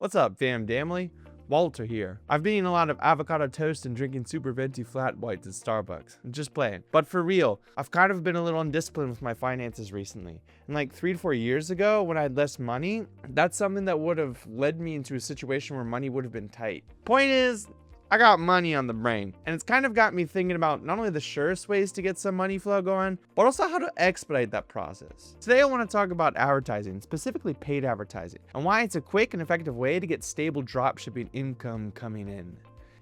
What's up, fam damly? Walter here. I've been eating a lot of avocado toast and drinking super venti flat whites at Starbucks. Just playing. But for real, I've kind of been a little undisciplined with my finances recently. And like 3 to 4 years ago, when I had less money, that's something that would have led me into a situation where money would have been tight. Point is, I got money on the brain, and it's kind of got me thinking about not only the surest ways to get some money flow going, but also how to expedite that process. Today I want to talk about advertising, specifically paid advertising, and why it's a quick and effective way to get stable dropshipping income coming in.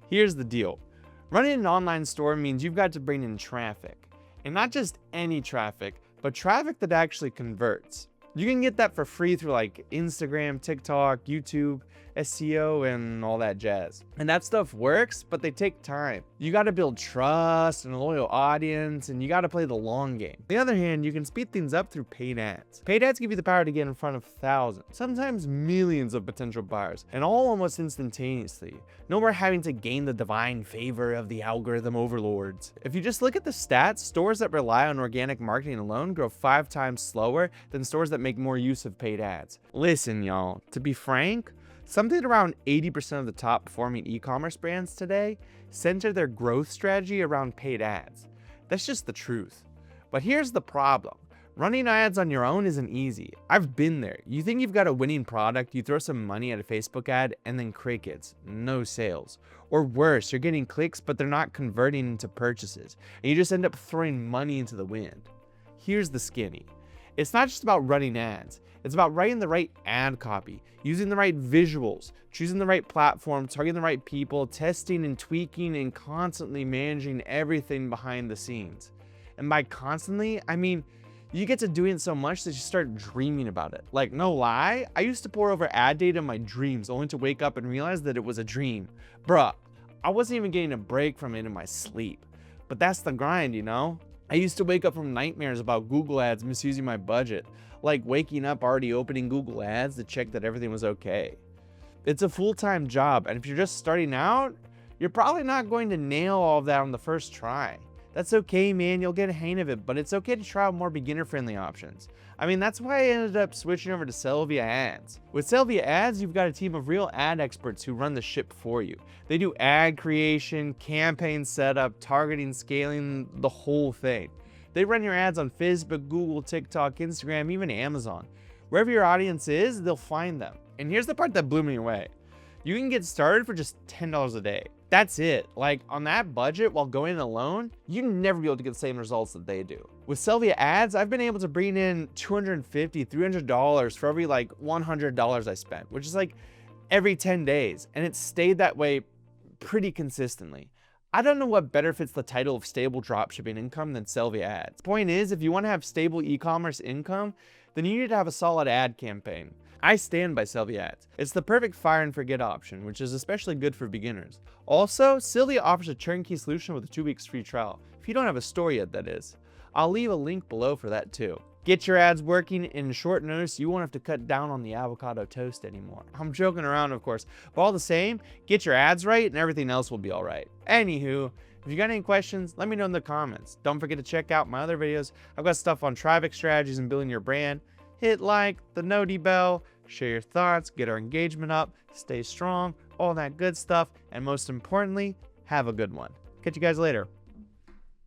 Here's the deal. Running an online store means you've got to bring in traffic, and not just any traffic, but traffic that actually converts. You can get that for free through like Instagram, TikTok, YouTube, SEO, and all that jazz. And that stuff works, but they take time. You got to build trust and a loyal audience, and you got to play the long game. On the other hand, you can speed things up through paid ads. Paid ads give you the power to get in front of thousands, sometimes millions of potential buyers, and all almost instantaneously. No more having to gain the divine favor of the algorithm overlords. If you just look at the stats, stores that rely on organic marketing alone grow 5 times slower than stores that make more use of paid ads. Listen, y'all, to be frank, something around 80% of the top performing e-commerce brands today center their growth strategy around paid ads. That's just the truth. But here's the problem. Running ads on your own isn't easy. I've been there. You think you've got a winning product, you throw some money at a Facebook ad, and then crickets, no sales. Or worse, you're getting clicks, but they're not converting into purchases, and you just end up throwing money into the wind. Here's the skinny. It's not just about running ads. It's about writing the right ad copy, using the right visuals, choosing the right platform, targeting the right people, testing and tweaking, and constantly managing everything behind the scenes. And by constantly, I mean, you get to doing it so much that you start dreaming about it. Like, no lie, I used to pour over ad data in my dreams only to wake up and realize that it was a dream. Bruh, I wasn't even getting a break from it in my sleep. But that's the grind, you know? I used to wake up from nightmares about Google ads misusing my budget, like waking up already opening Google ads to check that everything was okay. It's a full-time job, and if you're just starting out, you're probably not going to nail all of that on the first try. That's okay, man, you'll get a hang of it, but it's okay to try out more beginner-friendly options. I mean, that's why I ended up switching over to Sellvia Ads. With Sellvia Ads, you've got a team of real ad experts who run the ship for you. They do ad creation, campaign setup, targeting, scaling, the whole thing. They run your ads on Facebook, Google, TikTok, Instagram, even Amazon. Wherever your audience is, they'll find them. And here's the part that blew me away. You can get started for just $10 a day. That's it. Like, on that budget while going alone, you'd never be able to get the same results that they do. With Sellvia Ads, I've been able to bring in $250, $300 for every like $100 I spent, which is like every 10 days. And it stayed that way pretty consistently. I don't know what better fits the title of stable dropshipping income than Sellvia Ads. Point is, if you want to have stable e-commerce income, then you need to have a solid ad campaign. I stand by Sellvia Ads. It's the perfect fire and forget option, which is especially good for beginners. Also, Sellvia offers a turnkey solution with a 2 weeks free trial. If you don't have a store yet, that is. I'll leave a link below for that too. Get your ads working in short notice. You won't have to cut down on the avocado toast anymore. I'm joking around, of course, but all the same, get your ads right and everything else will be all right. Anywho, if you got any questions, let me know in the comments. Don't forget to check out my other videos. I've got stuff on traffic strategies and building your brand. Hit like, the noti bell, share your thoughts, get our engagement up, stay strong, all that good stuff, and most importantly, have a good one. Catch you guys later.